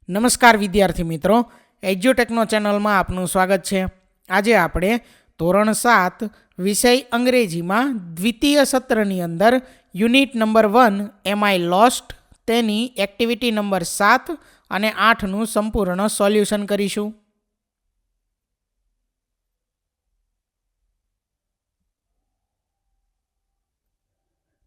નમસ્કાર વિદ્યાર્થી મિત્રો, એજ્યુટેકનો ચેનલમાં આપનું સ્વાગત છે. આજે આપણે ધોરણ 7 વિષય અંગ્રેજીમાં દ્વિતીય સત્રની અંદર unit number 1 am I lost તેની એક્ટિવિટી નંબર 7 અને 8નું સંપૂર્ણ સોલ્યુશન કરીશું.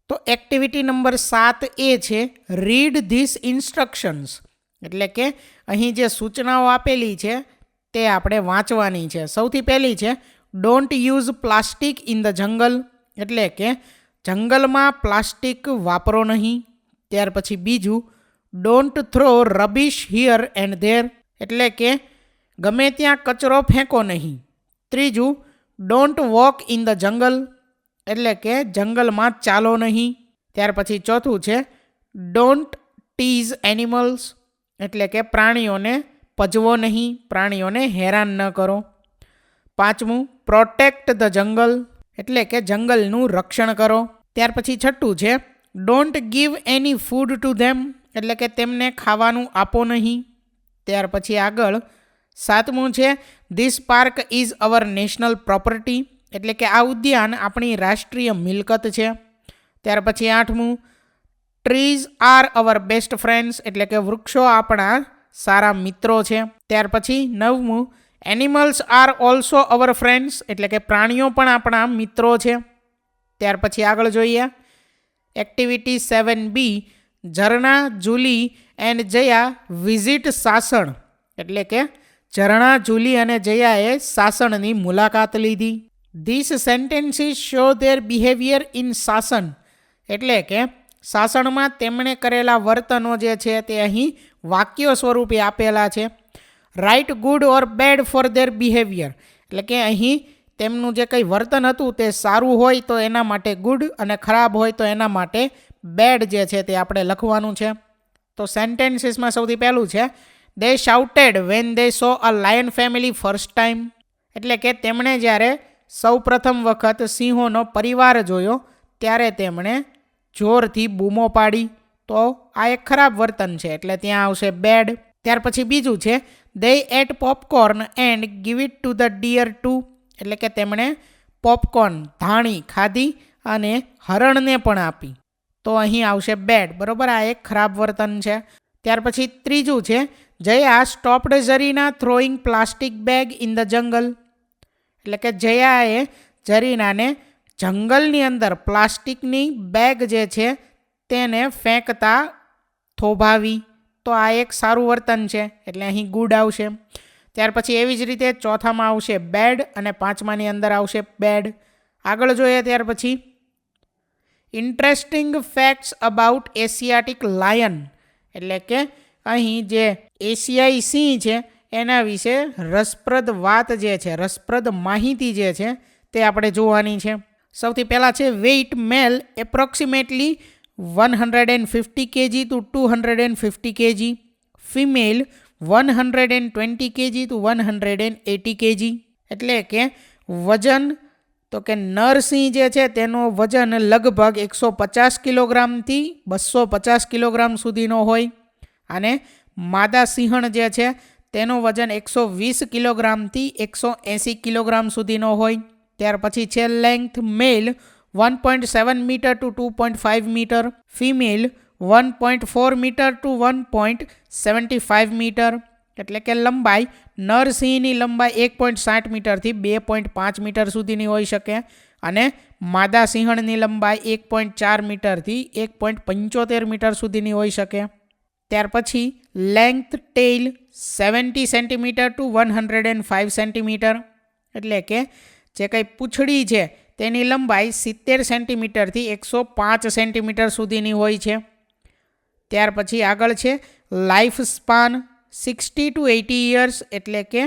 તો એક્ટિવિટી નંબર 7 એ છે રીડ ધીસ ઇન્સ્ટ્રક્શન્સ, એટલે કે અહીં જે સૂચનાઓ આપેલી છે તે આપણે વાંચવાની છે. સૌથી પહેલી છે don't use plastic in the jungle, એટલે કે જંગલમાં પ્લાસ્ટિક વાપરો નહીં. ત્યાર પછી બીજું don't throw રબિશ here and there, એટલે કે ગમે ત્યાં કચરો ફેંકો નહીં. ત્રીજું don't walk in the jungle, એટલે કે જંગલમાં ચાલો નહીં. ત્યાર પછી ચોથું છે ડોન્ટ ટીઝ એનિમલ્સ, એટલે કે પ્રાણીઓને પજવો નહીં, પ્રાણીઓને હેરાન ન કરો. પાંચમું પ્રોટેક્ટ ધ જંગલ, એટલે કે જંગલનું રક્ષણ કરો. ત્યાર પછી છઠ્ઠું છે don't give any food to them, એટલે કે તેમને ખાવાનું આપો નહીં. ત્યાર પછી આગળ સાતમું છે this park is our national property, એટલે કે આ ઉદ્યાન આપણી રાષ્ટ્રીય મિલકત છે. ત્યાર પછી આઠમું trees are our best friends, એટલે કે વૃક્ષો આપણા સારા મિત્રો છે. ત્યાર પછી નવમું animals are also our friends, એટલે કે પ્રાણીઓ પણ આપણા મિત્રો છે. ત્યાર પછી આગળ જોઈએ activity 7B Zarna, Julie and Jaya visit Sasan, એટલે કે ઝરણા, જુલી અને જયાએ સાસણની મુલાકાત લીધી. This sentences show their behaviour in Sasan, એટલે કે સાસણમાં તેમણે કરેલા વર્તનો જે છે તે અહીં વાક્યો સ્વરૂપે આપેલા છે. Write good or bad for their behaviour, એટલે કે અહીં તેમનું જે કંઈ વર્તન હતું તે સારું હોય તો એના માટે ગુડ અને ખરાબ હોય તો એના માટે બેડ જે છે તે આપણે લખવાનું છે. તો સેન્ટેન્સીસમાં સૌથી પહેલું છે they shouted when they saw a lion family first time, એટલે કે તેમણે જ્યારે સૌ પ્રથમ વખત સિંહોનો પરિવાર જોયો ત્યારે તેમણે જોરથી બૂમો પાડી, તો આ એક ખરાબ વર્તન છે એટલે ત્યાં આવશે બેડ. ત્યાર પછી બીજું છે they ate popcorn and give it to the deer too, એટલે કે તેમણે પોપકોર્ન ધાણી ખાધી અને હરણને પણ આપી, તો અહીં આવશે બેડ. બરોબર, આ એક ખરાબ વર્તન છે. ત્યાર પછી ત્રીજું છે Jaya stopped Zarina throwing plastic bag in the jungle, એટલે કે જયાએ ઝરીનાને જંગલની અંદર પ્લાસ્ટિકની બેગ જે છે તેને ફેંકતા થોભાવી, તો આ એક સારું વર્તન છે એટલે અહીં ગુડ આવશે. ત્યાર પછી એવી જ રીતે ચોથામાં આવશે બેડ અને પાંચમાની અંદર આવશે બેડ. આગળ જોઈએ ત્યાર પછી interesting facts about Asiatic lion, એટલે કે અહીં જે એશિયાઈ સિંહ છે એના વિશે રસપ્રદ વાત જે છે, રસપ્રદ માહિતી જે છે તે આપણે જોવાની છે. સૌથી પહેલાં છે weight male approximately 150 kg to 250 kg, female 120 kg to 180 kg, એટલે કે વજન તો કે નરસિંહ જે છે તેનો વજન લગભગ 150 કિલોગ્રામથી 250 કિલોગ્રામ સુધીનો હોય અને માદા સિંહણ જે છે તેનો વજન 120 કિલોગ્રામથી 180 કિલોગ્રામ સુધીનો હોય. ત્યાર પછી છે length male 1.7 metre to 2.5 metre, female 1.4 metre to 1.75 metre, એટલે કે લંબાઈ નરસિંહની લંબાઈ 1.60 મીટરથી 2.5 મીટર સુધીની હોઈ શકે અને માદા સિંહણની લંબાઈ 1.4 મીટરથી 1.75 મીટર સુધીની હોઈ શકે. ત્યાર પછી length tail 70 centimetre to 105 centimetre, એટલે કે જે કંઈ પૂંછડી છે તેની લંબાઈ 70 સેન્ટીમીટરથી 105 સેન્ટીમીટર સુધીની હોય છે. ત્યાર પછી આગળ છે લાઈફ સ્પાન 60 to 80 યર્સ, એટલે કે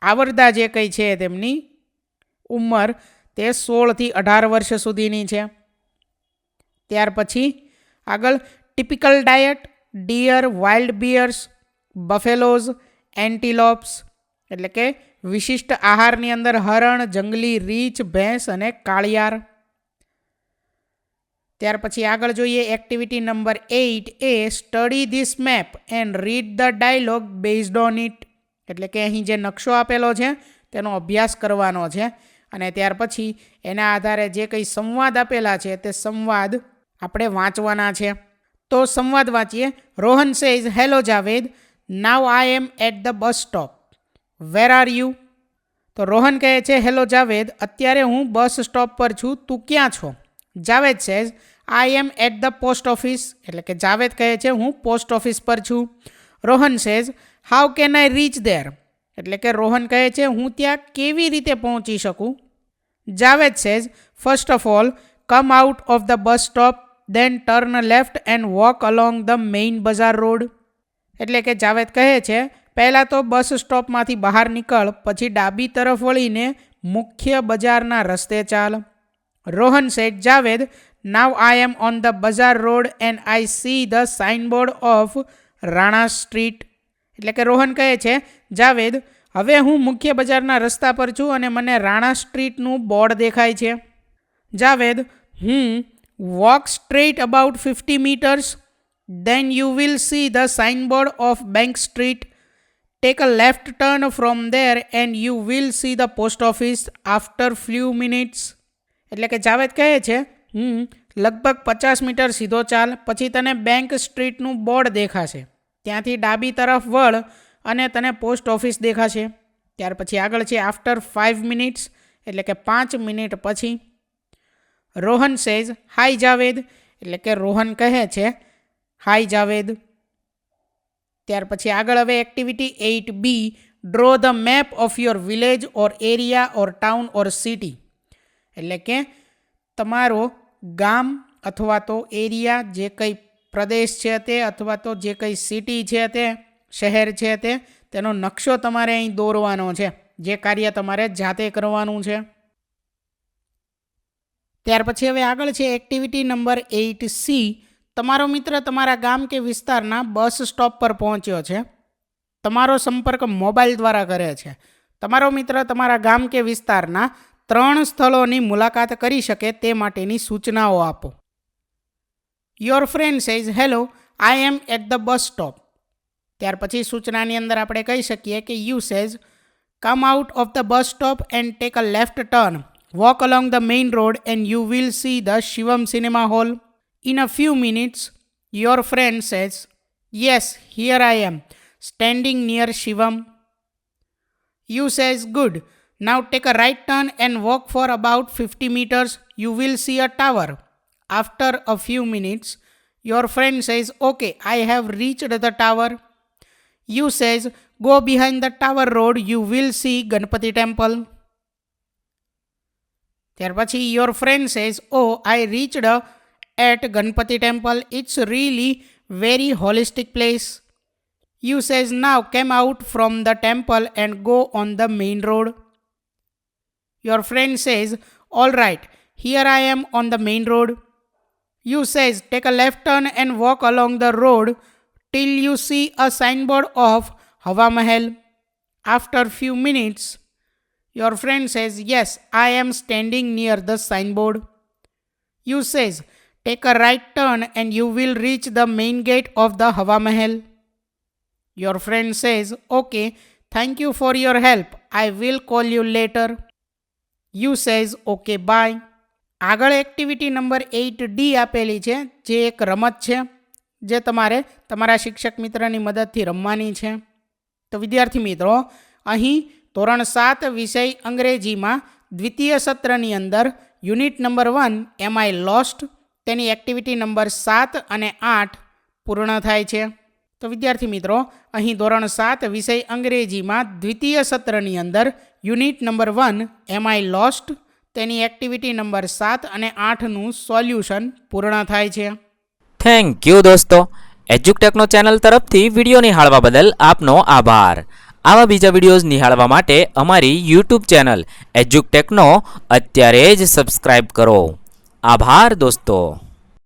આવરદા જે કંઈ છે તેમની ઉંમર તે 16થી 18 વર્ષ સુધીની છે. ત્યાર પછી આગળ typical diet dear, wild Beers, બફેલોઝ, એન્ટીલોપ્સ, એટલે કે વિશિષ્ટ આહારની અંદર હરણ, જંગલી રીંછ, ભેંસ અને કાળિયાર. ત્યાર પછી આગળ જોઈએ activity number 8 A study this map and read the dialogue based on it. એટલે કે અહીં જે નકશો આપેલો છે તેનો અભ્યાસ કરવાનો છે અને ત્યાર પછી એના આધારે જે કંઈ સંવાદ આપેલા છે તે સંવાદ આપણે વાંચવાના છે. તો સંવાદ વાંચીએ. Rohan says, hello Javed, now I am at the bus stop. Where are you? તો રોહન કહે છે, હેલો જાવેદ, અત્યારે હું બસ સ્ટોપ પર છું, તું ક્યાં છો? Javed says, I am at the post office. એટલે કે જાવેદ કહે છે હું પોસ્ટ ઓફિસ પર છું. Rohan says, how can I reach there? એટલે કે રોહન કહે છે હું ત્યાં કેવી રીતે પહોંચી શકું? Javed says, first of all come out of the bus stop, then turn left and walk along the main bazaar road. એટલે કે જાવેદ કહે છે પહેલાં તો બસ સ્ટોપમાંથી બહાર નીકળ, પછી ડાબી તરફ વળીને મુખ્ય બજારના રસ્તે ચાલ. Rohan said, Javed, now I am on the bazaar road and I see the signboard of Rana street. એટલે કે રોહન કહે છે, જાવેદ, હવે હું મુખ્ય બજારના રસ્તા પર છું અને મને રાણા સ્ટ્રીટનું બોર્ડ દેખાય છે. Javed, walk straight about 50 meters, then you will see the signboard of Bank Street. Take a left turn from there and you will see the post office after few minutes. એટલે કે જાવેદ કહે છે લગભગ 50 મીટર સીધો ચાલ, પછી તને બેંક સ્ટ્રીટનું બોર્ડ દેખાશે, ત્યાંથી ડાબી તરફ વળ અને તને પોસ્ટ ઓફિસ દેખાશે. ત્યાર પછી આગળ છે આફ્ટર 5 minutes, એટલે કે 5 મિનિટ પછી. રોહન સેઝ, હાય જાવેદ. એટલે કે રોહન કહે છે હાય જાવેદ. ત્યાર પછી આગળ હવે activity 8B, draw the map of your village or area or town or city. એટલે કે તમારો ગામ અથવા તો એરિયા, જે કંઈ પ્રદેશ છે તે, અથવા તો જે કંઈ સિટી છે તે, શહેર છે તે, તેનો નકશો તમારે અહીં દોરવાનો છે. જે કાર્ય તમારે જાતે કરવાનું છે. ત્યાર પછી હવે આગળ છે એક્ટિવિટી નંબર 8C. તમારો મિત્ર તમારા ગામ કે વિસ્તારના બસ સ્ટોપ પર પહોંચ્યો છે. તમારો સંપર્ક મોબાઈલ દ્વારા કરે છે. તમારો મિત્ર તમારા ગામ કે વિસ્તારના 3 સ્થળોની મુલાકાત કરી શકે તે માટેની સૂચનાઓ આપો. Your friend says, hello, I am at the bus stop. ત્યાર પછી સૂચનાની અંદર આપણે કહી શકીએ કે you says, come out of the bus stop and take a left turn, walk along the main road and you will see the Shivam Cinema Hall. In a few minutes, your friend says, yes, here I am, standing near Shivam. You says, good. Now take a right turn and walk for about 50 meters. You will see a tower. After a few minutes, your friend says, okay, I have reached the tower. You says, go behind the tower road. You will see Ganpati temple. ત્યાર પછી your friend says, oh I reached at Ganpati temple, it's really very holistic place. You says, now came out from the temple and go on the main road. Your friend says, all right, here I am on the main road. You says, take a left turn and walk along the road till you see a signboard of Hawa Mahal. After few minutes, your friend says, yes, I am standing near the signboard. You says, take a right turn and you will reach the main gate of the Hawa Mahal. Your friend says, okay, thank you for your help. I will call you later. You says, okay, bye. આગળ activity number 8D આપેલી છે, જે એક રમત છે, જે તમારે તમારા શિક્ષક મિત્રની મદદથી રમવાની છે. તો વિદ્યાર્થી મિત્રો, અહીં ધોરણ 7 વિષય અંગ્રેજીમાં દ્વિતીય સત્રની અંદર unit number 1 am I lost, તેની એક્ટિવિટી નંબર 7 અને 8 પૂર્ણ થાય છે. તો વિદ્યાર્થી મિત્રો, અહીં ધોરણ 7 વિષય અંગ્રેજીમાં દ્વિતીય સત્રની અંદર unit number 1 am I lost, તેની એક્ટિવિટી નંબર 7 અને 8નું સોલ્યુશન પૂર્ણ થાય છે. થેન્ક યુ દોસ્તો. એજ્યુકટેકનો ચેનલ તરફથી વિડીયો નિહાળવા બદલ આપનો આભાર. આવા બીજા વિડીયોઝ નિહાળવા માટે અમારી યુટ્યુબ ચેનલ એજ્યુકટેકનો અત્યારે જ સબસ્ક્રાઇબ કરો. આભાર દોસ્તો.